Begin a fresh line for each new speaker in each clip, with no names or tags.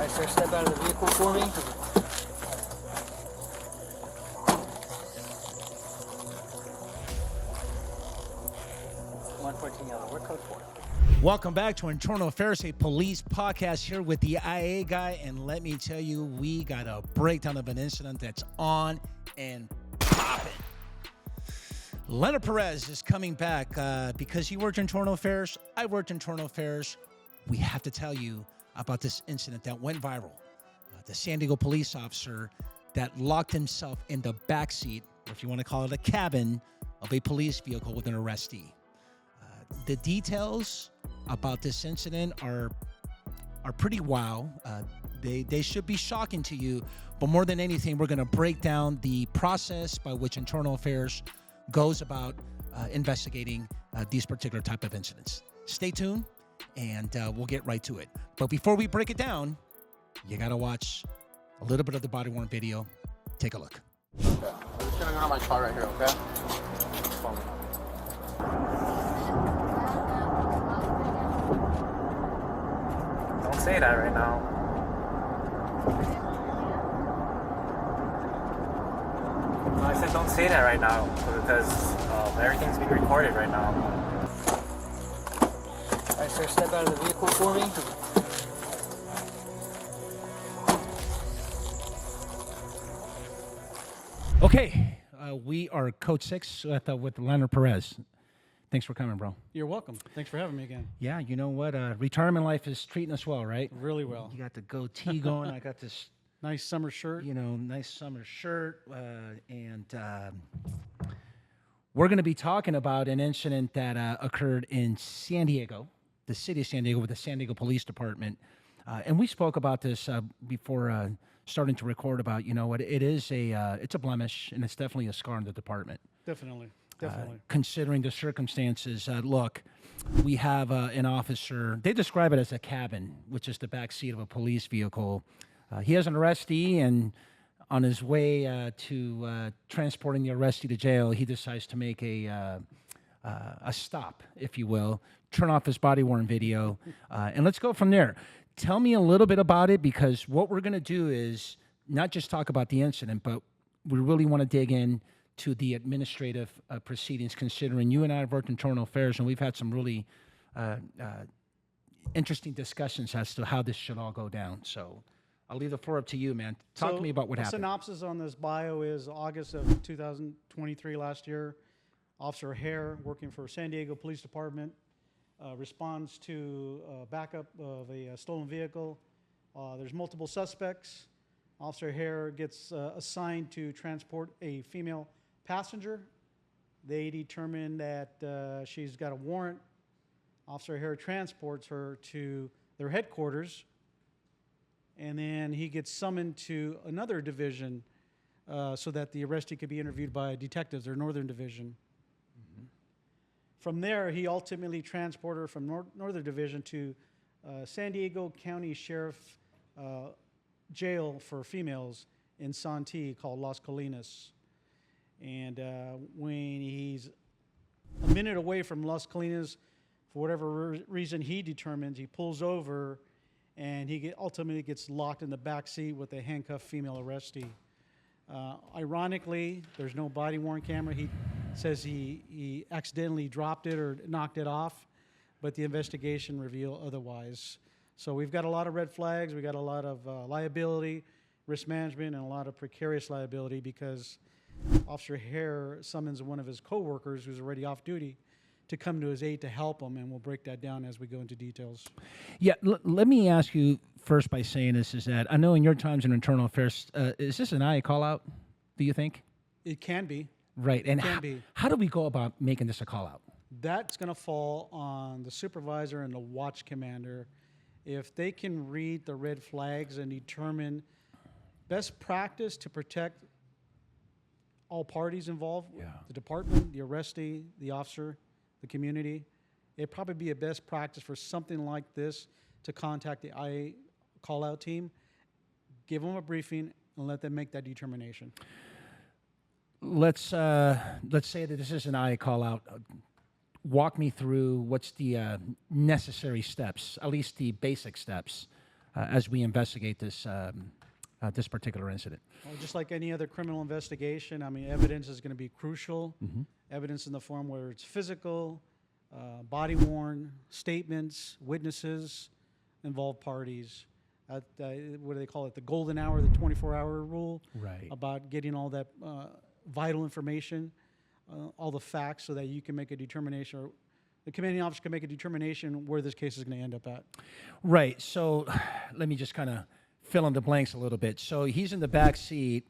Alright, sir, step out of the vehicle for me. 114 yellow. What code for?
Welcome back to Internal Affairs, a police podcast here with the IA guy. And let me tell you, we got a breakdown of an incident that's on and popping. Leonard Perez is coming back because he worked in Internal Affairs. I worked in Internal Affairs. We have to tell you about this incident that went viral. The San Diego police officer that locked himself in the backseat, or if you want to call it a cabin, of a police vehicle with an arrestee. The details about this incident are pretty wow. They should be shocking to you, but more than anything, we're going to break down the process by which Internal Affairs goes about investigating these particular type of incidents. Stay tuned, and we'll get right to it. But before we break it down, you got to watch a little bit of the body-worn video. Take a look.
Okay. I'm just going to go to my car right here, okay? Follow me.
Don't say that right now. No, I said don't say that right now because everything's being recorded right now. Alright, sir, step out of the vehicle for me.
Okay, we are Code 6 with Leonard Perez. Thanks for coming, bro.
You're welcome. Thanks for having me again.
Yeah, you know what? Retirement life is treating us well, right?
Really well.
You got the goatee going. I got this,
Nice summer shirt.
nice summer shirt. And we're going to be talking about an incident that occurred in San Diego, the city of San Diego, with the San Diego Police Department. And we spoke about this before starting to record about, what it is it's a blemish, and it's definitely a scar in the department.
Definitely.
Considering the circumstances, look, we have an officer. They describe it as a cabin, which is the back seat of a police vehicle. He has an arrestee, and on his way to transporting the arrestee to jail, he decides to make a stop, if you will, turn off his body-worn video, and let's go from there. Tell me a little bit about it, because what we're going to do is not just talk about the incident, but we really want to dig in to the administrative proceedings, considering you and I have worked in Internal Affairs, and we've had some really interesting discussions as to how this should all go down. So I'll leave the floor up to you, man. Talk to me about what happened.
The synopsis on this bio is August of 2023 last year. Officer Hare, working for San Diego Police Department, responds to backup of a stolen vehicle. There's multiple suspects. Officer Hare gets assigned to transport a female passenger. They determine that she's got a warrant. Officer Hare transports her to their headquarters, and then he gets summoned to another division so that the arrestee could be interviewed by detectives, their Northern Division. From there, he ultimately transported her from Northern Division to San Diego County Sheriff Jail for females in Santee called Las Colinas. And when he's a minute away from Las Colinas, for whatever reason he determines, he pulls over and he ultimately gets locked in the back seat with a handcuffed female arrestee. Ironically, there's no body-worn camera. He says he accidentally dropped it or knocked it off, but the investigation revealed otherwise. So we've got a lot of red flags. We've got a lot of liability, risk management, and a lot of precarious liability because Officer Hare summons one of his coworkers who's already off duty to come to his aid to help him, and we'll break that down as we go into details.
Yeah, let me ask you first by saying this, is that I know in your times in Internal Affairs, is this an IA call-out, do you think?
It can be.
Right, and
Can
how do we go about making this a call-out?
That's going to fall on the supervisor and the watch commander. If they can read the red flags and determine best practice to protect all parties involved, the department, the arrestee, the officer, the community, it'd probably be a best practice for something like this to contact the IA call-out team, give them a briefing, and let them make that determination.
Let's say that this is an IA call-out. Walk me through what's the necessary steps, at least the basic steps, as we investigate this this particular incident.
Well, just like any other criminal investigation, I mean, evidence is going to be crucial. Evidence in the form where it's physical, body worn, statements, witnesses, involved parties. What do they call it? The golden hour, the 24-hour rule.
Right.
About getting all that vital information, all the facts, so that you can make a determination, or the commanding officer can make a determination where this case is going to end up at.
Right. So let me just kind of fill in the blanks a little bit. So he's in the back seat,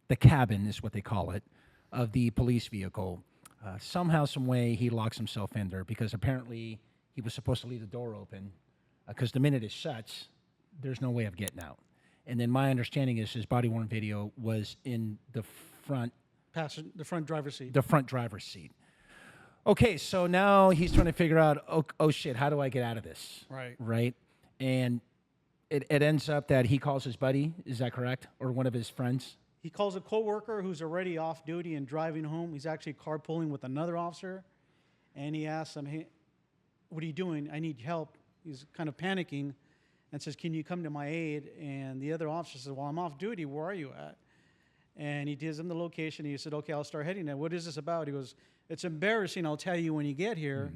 the cabin is what they call it, of the police vehicle. Somehow, some way, he locks himself in there because apparently he was supposed to leave the door open because the minute it shuts, there's no way of getting out. And then my understanding is his body-worn video was in the front
driver's seat.
The front driver's seat. Okay, so now he's trying to figure out, oh shit, how do I get out of this?
Right.
Right? And it ends up that he calls his buddy, is that correct? Or one of his friends?
He calls a coworker who's already off duty and driving home. He's actually carpooling with another officer. And he asks him, hey, what are you doing? I need help. He's kind of panicking and says, can you come to my aid? And the other officer says, well, I'm off duty. Where are you at? And he gives him the location. He said, okay, I'll start heading there. What is this about? He goes, it's embarrassing. I'll tell you when you get here.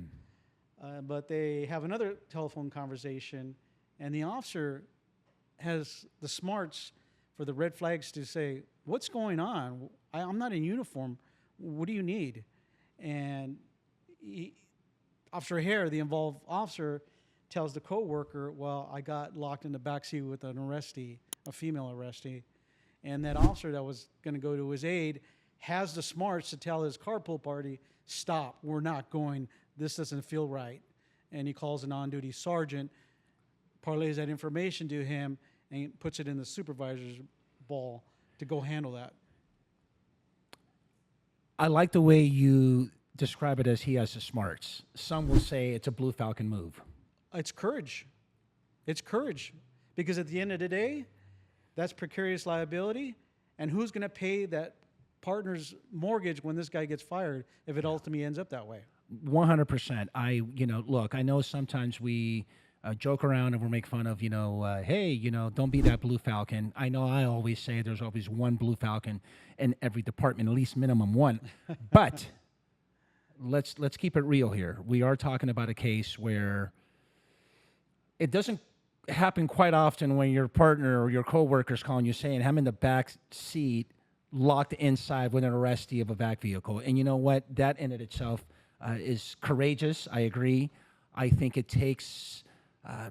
But they have another telephone conversation, and the officer has the smarts for the red flags to say, what's going on? I'm not in uniform. What do you need? And Officer Hare, the involved officer, tells the coworker, well, I got locked in the backseat with an arrestee, a female arrestee. And that officer that was going to go to his aid has the smarts to tell his carpool party, stop, we're not going, this doesn't feel right. And he calls an on-duty sergeant, parlays that information to him, and puts it in the supervisor's ball to go handle that.
I like the way you describe it as he has the smarts. Some will say it's a Blue Falcon move.
It's courage. It's courage. Because at the end of the day, that's precarious liability. And who's going to pay that partner's mortgage when this guy gets fired if it ultimately ends up that way?
100%. Look, I know sometimes we joke around and we make fun of, hey, don't be that Blue Falcon. I know I always say there's always one Blue Falcon in every department, at least minimum one. But let's keep it real here. We are talking about a case where it doesn't happen quite often when your partner or your coworker's calling you saying, I'm in the back seat, locked inside with an arrestee of a back vehicle. And you know what? That in it itself is courageous. I agree. I think it takes,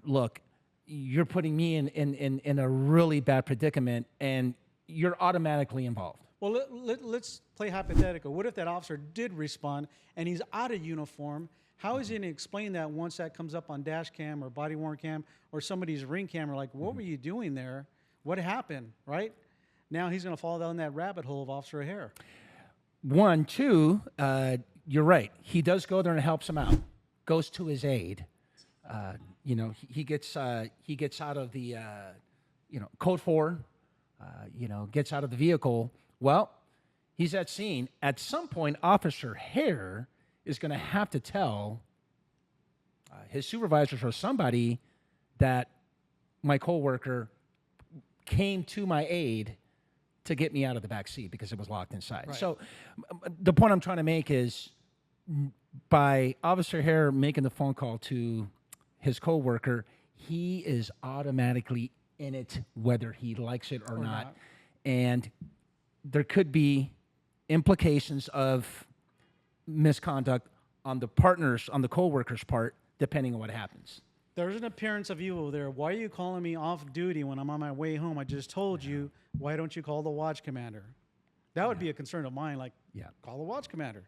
look, you're putting me in a really bad predicament, and you're automatically involved.
Well, let's play hypothetical. What if that officer did respond and he's out of uniform? How is he going to explain that once that comes up on dash cam or body-worn cam or somebody's ring camera? Like, what were you doing there? What happened, right? Now he's going to fall down that rabbit hole of Officer Hare.
1, 2, you're right. He does go there and helps him out. Goes to his aid. He gets out of the code 4. Gets out of the vehicle. Well, he's at scene. At some point, Officer Hare is going to have to tell his supervisors or somebody that my coworker came to my aid to get me out of the back seat because it was locked inside. Right. So the point I'm trying to make is by Officer Hare making the phone call to his coworker, he is automatically in it whether he likes it or not. And there could be implications of misconduct on the partner's, on the co-worker's part, depending on what happens.
There's an appearance of evil there. Why are you calling me off duty when I'm on my way home? I just told you, why don't you call the watch commander? That would be a concern of mine, like, call the watch commander.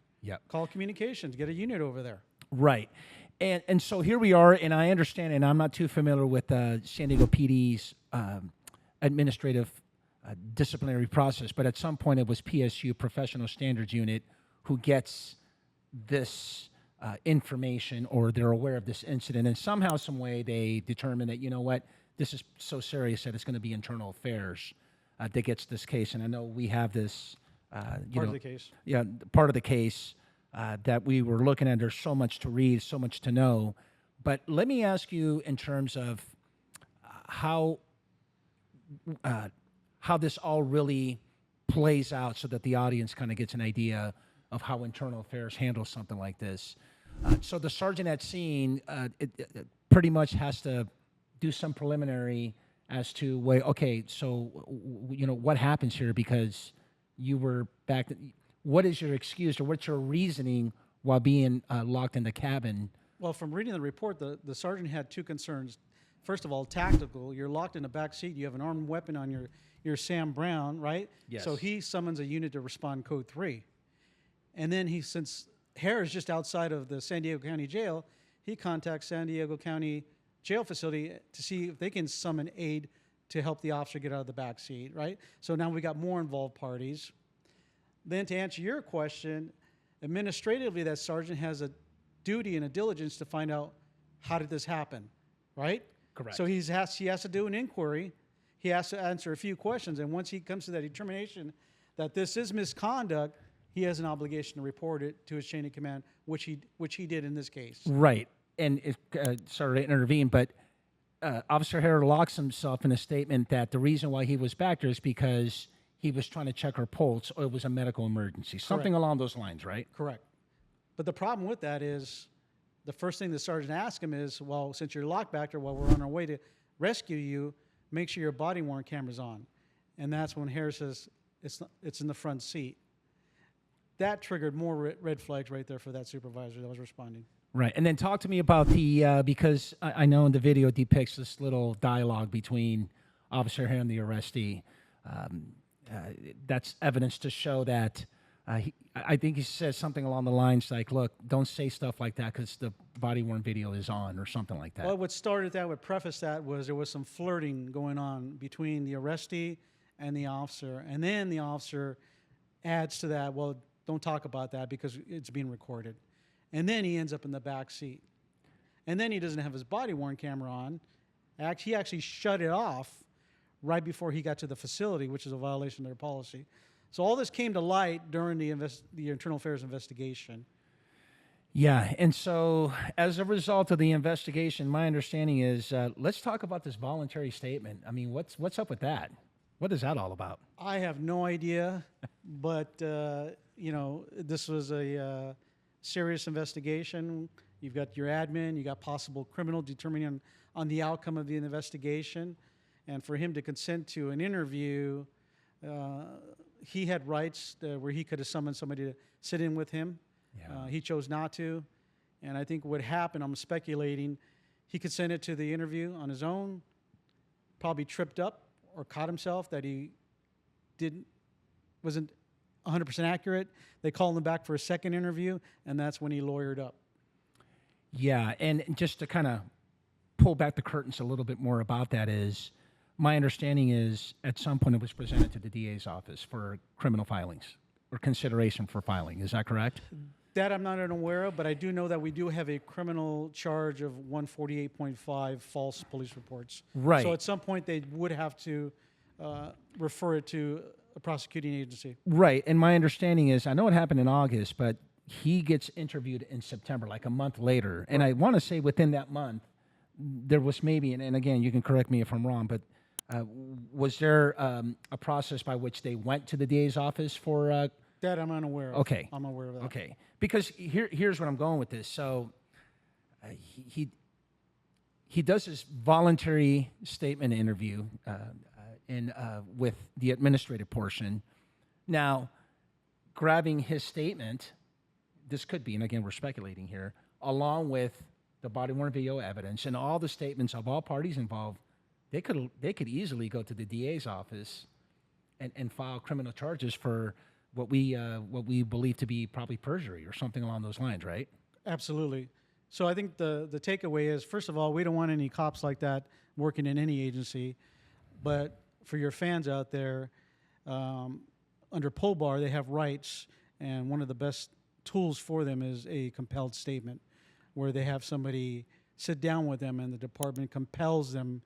Call communications, get a unit over there.
Right. And so here we are, and I understand, and I'm not too familiar with San Diego PD's administrative disciplinary process, but at some point it was PSU, Professional Standards Unit, who gets this information, or they're aware of this incident, and somehow, some way, they determine that, you know what, this is so serious that it's going to be internal affairs that gets this case. And I know we have this
part of the case.
Yeah, part of the case that we were looking at. There's so much to read, so much to know. But let me ask you, in terms of how this all really plays out, so that the audience kind of gets an idea of how internal affairs handles something like this. So the sergeant at scene it pretty much has to do some preliminary as to, wait, okay, so what happens here, because you were back. What is your excuse, or what's your reasoning while being locked in the cabin?
Well, from reading the report, the sergeant had two concerns. First of all, tactical. You're locked in the back seat. You have an armed weapon on your Sam Brown, right?
Yes.
So he summons a unit to respond code 3. And then since Hare is just outside of the San Diego County Jail, he contacts San Diego County Jail Facility to see if they can summon aid to help the officer get out of the back seat, right? So now we got more involved parties. Then to answer your question, administratively, that sergeant has a duty and a diligence to find out, how did this happen, right?
Correct.
So he has to do an inquiry. He has to answer a few questions, and once he comes to that determination that this is misconduct, he has an obligation to report it to his chain of command, which he did in this case.
Right. And sorry to intervene, but Officer Hare locks himself in a statement that the reason why he was back there is because he was trying to check her pulse, or it was a medical emergency, something along those lines, right?
Correct. But the problem with that is, the first thing the sergeant asked him is, well, since you're locked back there, while we're on our way to rescue you, make sure your body-worn camera's on. And that's when Hare says, it's in the front seat. That triggered more red flags right there for that supervisor that was responding.
Right. And then talk to me about because I know in the video it depicts this little dialogue between Officer Hare and the arrestee. That's evidence to show that I think he says something along the lines like, look, don't say stuff like that because the body-worn video is on, or something like that.
Well, what started that, what prefaced that, was there was some flirting going on between the arrestee and the officer. And then the officer adds to that, well, don't talk about that because it's being recorded. And then he ends up in the back seat. And then he doesn't have his body-worn camera on. He actually shut it off right before he got to the facility, which is a violation of their policy. So all this came to light during the internal affairs investigation.
Yeah, and so as a result of the investigation, my understanding is, let's talk about this voluntary statement. I mean, what's up with that? What is that all about?
I have no idea, but this was a serious investigation. You've got your admin, you got possible criminal determining on the outcome of the investigation, and for him to consent to an interview, he had rights where he could have summoned somebody to sit in with him.
Yeah.
He chose not to, and I think what happened, I'm speculating, he consented to the interview on his own, probably tripped up or caught himself that he wasn't 100% accurate. They called him back for a second interview, and that's when he lawyered up.
Yeah, and just to kind of pull back the curtains a little bit more about that is, my understanding is at some point it was presented to the DA's office for criminal filings or consideration for filing. Is that correct?
That I'm not aware of, but I do know that we do have a criminal charge of 148.5 false police reports.
Right.
So at some point they would have to refer it to a prosecuting agency.
Right, and my understanding is, I know it happened in August, but he gets interviewed in September, like a month later. Right. And I want to say within that month, there was maybe, and again, you can correct me if I'm wrong, but was there a process by which they went to the DA's office for...
That I'm unaware of.
Okay.
I'm aware of that.
Okay, because here's where I'm going with this. So he does his voluntary statement interview with the administrative portion. Now, grabbing his statement, this could be, and again, we're speculating here, along with the body-worn video evidence and all the statements of all parties involved, they could easily go to the DA's office and file criminal charges for what we believe to be probably perjury or something along those lines, right?
Absolutely. So I think the takeaway is, first of all, we don't want any cops like that working in any agency. But for your fans out there, under POBAR, they have rights, and one of the best tools for them is a compelled statement, where they have somebody sit down with them and the department compels them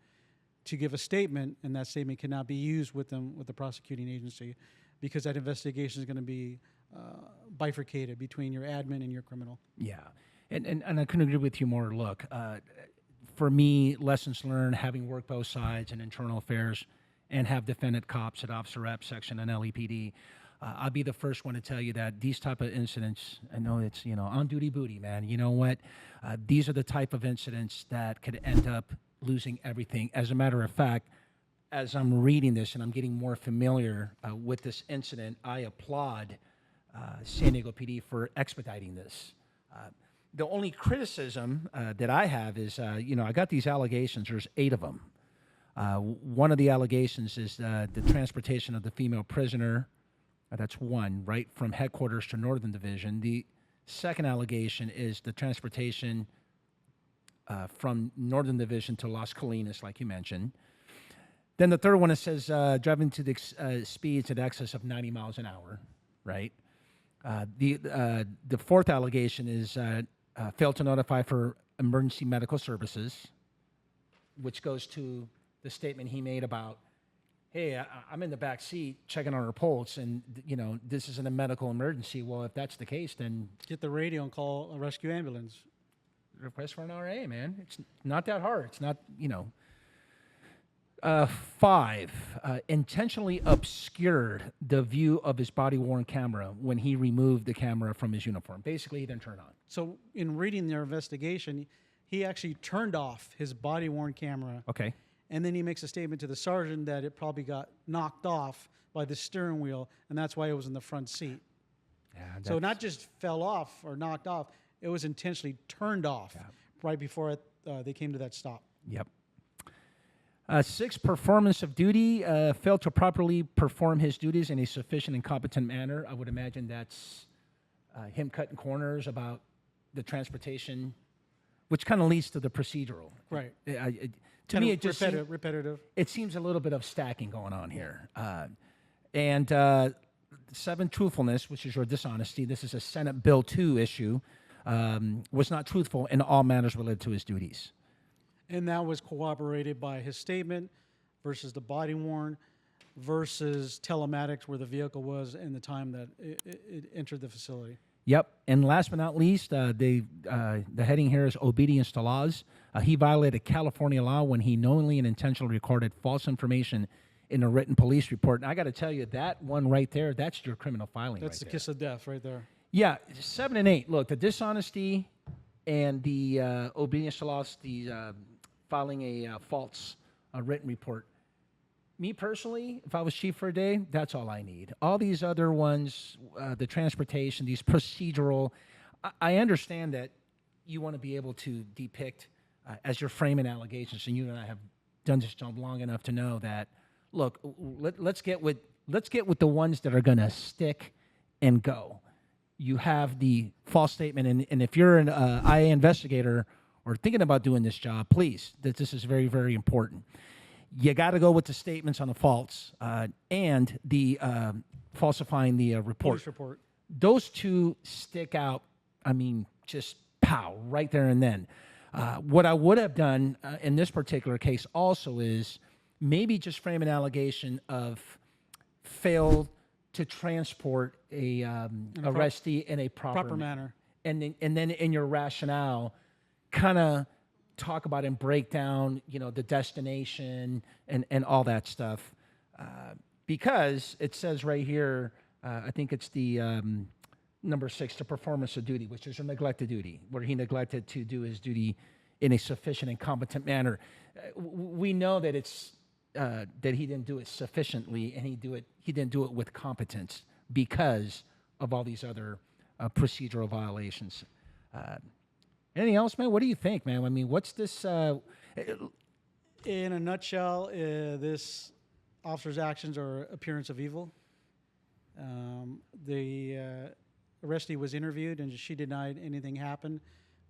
to give a statement, and that statement cannot be used with them with the prosecuting agency, because that investigation is going to be bifurcated between your admin and your criminal.
Yeah, and I couldn't agree with you more. Look, for me, lessons learned, having worked both sides in internal affairs and have defendant cops at Officer Rep Section and LAPD, I'll be the first one to tell you that these type of incidents, I know it's, on-duty booty, man. You know what? These are the type of incidents that could end up losing everything. As a matter of fact, as I'm reading this and I'm getting more familiar with this incident, I applaud San Diego PD for expediting this. The only criticism that I have is, I got these allegations. There's 8 of them. One of the allegations is the transportation of the female prisoner. That's one, right, from headquarters to Northern Division. The second allegation is the transportation from Northern Division to Las Colinas, like you mentioned. Then the third one, it says driving to the speeds in excess of 90 miles an hour, right? The fourth allegation is failed to notify for emergency medical services, which goes to the statement he made about, hey, I'm in the back seat checking on her pulse, and this isn't a medical emergency. Well, if that's the case, then
Get the radio and call a rescue ambulance.
request for an RA, man. It's not that hard. It's not, 5, intentionally obscured the view of his body-worn camera when he removed the camera from his uniform. Basically, he didn't turn on.
So in reading their investigation, he actually turned off his body-worn camera.
Okay.
And then he makes a statement to the sergeant that it probably got knocked off by the steering wheel, and that's why it was in the front seat.
Yeah,
So not just fell off or knocked off, it was intentionally turned off right before they came to that stop.
Yep. 6, performance of duty, failed to properly perform his duties in a sufficient and competent manner. I would imagine that's him cutting corners about the transportation, which kind of leads to the procedural.
Right.
To me, it just
repetitive.
It seems a little bit of stacking going on here. And 7, truthfulness, which is your dishonesty. This is a Senate Bill 2 issue. Was not truthful in all matters related to his duties.
And that was corroborated by his statement versus the body worn versus telematics where the vehicle was and the time that it entered the facility.
Yep. And last but not least, the heading here is obedience to laws. He violated California law when he knowingly and intentionally recorded false information in a written police report. And I got to tell you, that one right there, that's your criminal filing.
That's the kiss of death right there.
Yeah, 7 and 8. Look, the dishonesty and the obedience to laws, the filing a false written report. Me personally, if I was chief for a day, that's all I need. All these other ones, the transportation, these procedural, I understand that you want to be able to depict as you're framing allegations, and you and I have done this job long enough to know that, look, let's get with the ones that are going to stick and go. You have the false statement, and if you're an IA investigator or thinking about doing this job, please, this is very, very important. You got to go with the statements on the false and the falsifying the report.
Police report.
Those two stick out, I mean, just pow, right there and then. What I would have done in this particular case also is maybe just frame an allegation of failed to transport a arrestee in a proper
manner.
And then in your rationale, kind of talk about and break down, the destination and all that stuff. Because it says right here, I think it's the number 6, the performance of duty, which is a neglected duty, where he neglected to do his duty in a sufficient and competent manner. We know that it's that he didn't do it sufficiently, and he didn't do it with competence because of all these other procedural violations. Anything else, man? What do you think, man? I mean, what's this?
In a nutshell, this officer's actions are appearance of evil. The arrestee was interviewed, and she denied anything happened.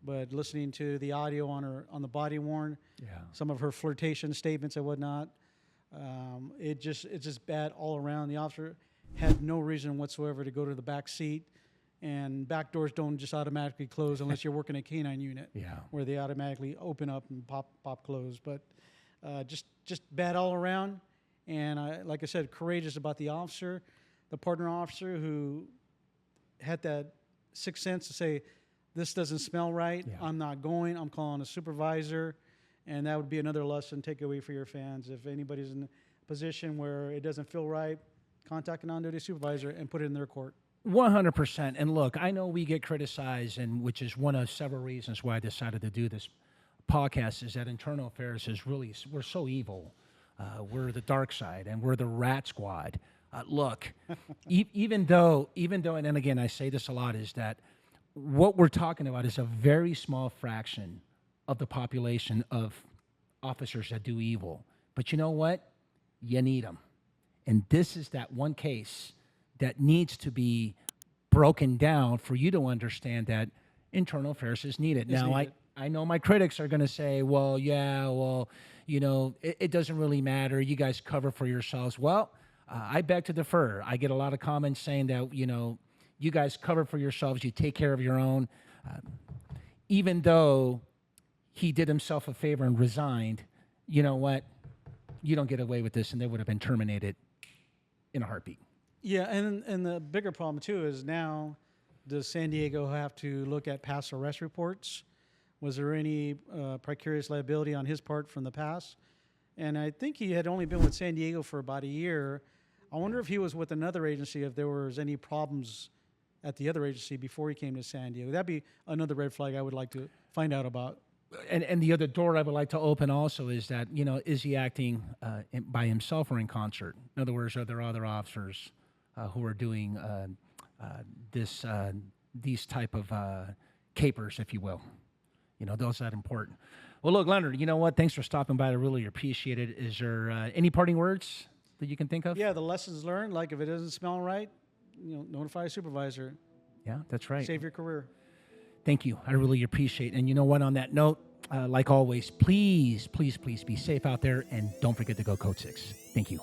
But listening to the audio on the body worn, some of her flirtation statements and whatnot, it's just bad all around. The officer had no reason whatsoever to go to the back seat. And back doors don't just automatically close unless you're working a canine unit, where they automatically open up and pop close. But just bad all around. And like I said, courageous about the officer, the partner officer who had that sixth sense to say, this doesn't smell right. I'm not going. I'm calling a supervisor. And that would be another lesson takeaway for your fans. If anybody's in a position where it doesn't feel right, contact an on-duty supervisor and put it in their court.
100%. And look, I know we get criticized, and which is one of several reasons why I decided to do this podcast, is that internal affairs is really, we're so evil. We're the dark side, and we're the rat squad. Look, even though, and then again, I say this a lot, is that what we're talking about is a very small fraction of the population of officers that do evil. But you know what? You need them. And this is that one case that needs to be broken down for you to understand that internal affairs is needed. I know my critics are going to say, well, yeah, well, you know, it doesn't really matter. You guys cover for yourselves. Well, I beg to differ. I get a lot of comments saying that, you know, you guys cover for yourselves. You take care of your own. Even though he did himself a favor and resigned, you know what? You don't get away with this, and they would have been terminated in a heartbeat.
Yeah, and the bigger problem, too, is now does San Diego have to look at past arrest reports? Was there any precarious liability on his part from the past? And I think he had only been with San Diego for about a year. I wonder if he was with another agency, if there was any problems at the other agency before he came to San Diego. That'd be another red flag I would like to find out about.
And the other door I would like to open also is that, you know, is he acting by himself or in concert? In other words, are there other officers who are doing these type of capers, if you will? You know, those are that important. Well, look, Leonard, you know what? Thanks for stopping by. I really appreciate it. Is there any parting words that you can think of?
Yeah, the lessons learned, like if it doesn't smell right, you know, notify a supervisor.
Yeah, that's right.
Save your career.
Thank you. I really appreciate it. And you know what? On that note, like always, please, please, please be safe out there, and don't forget to go Code 6. Thank you.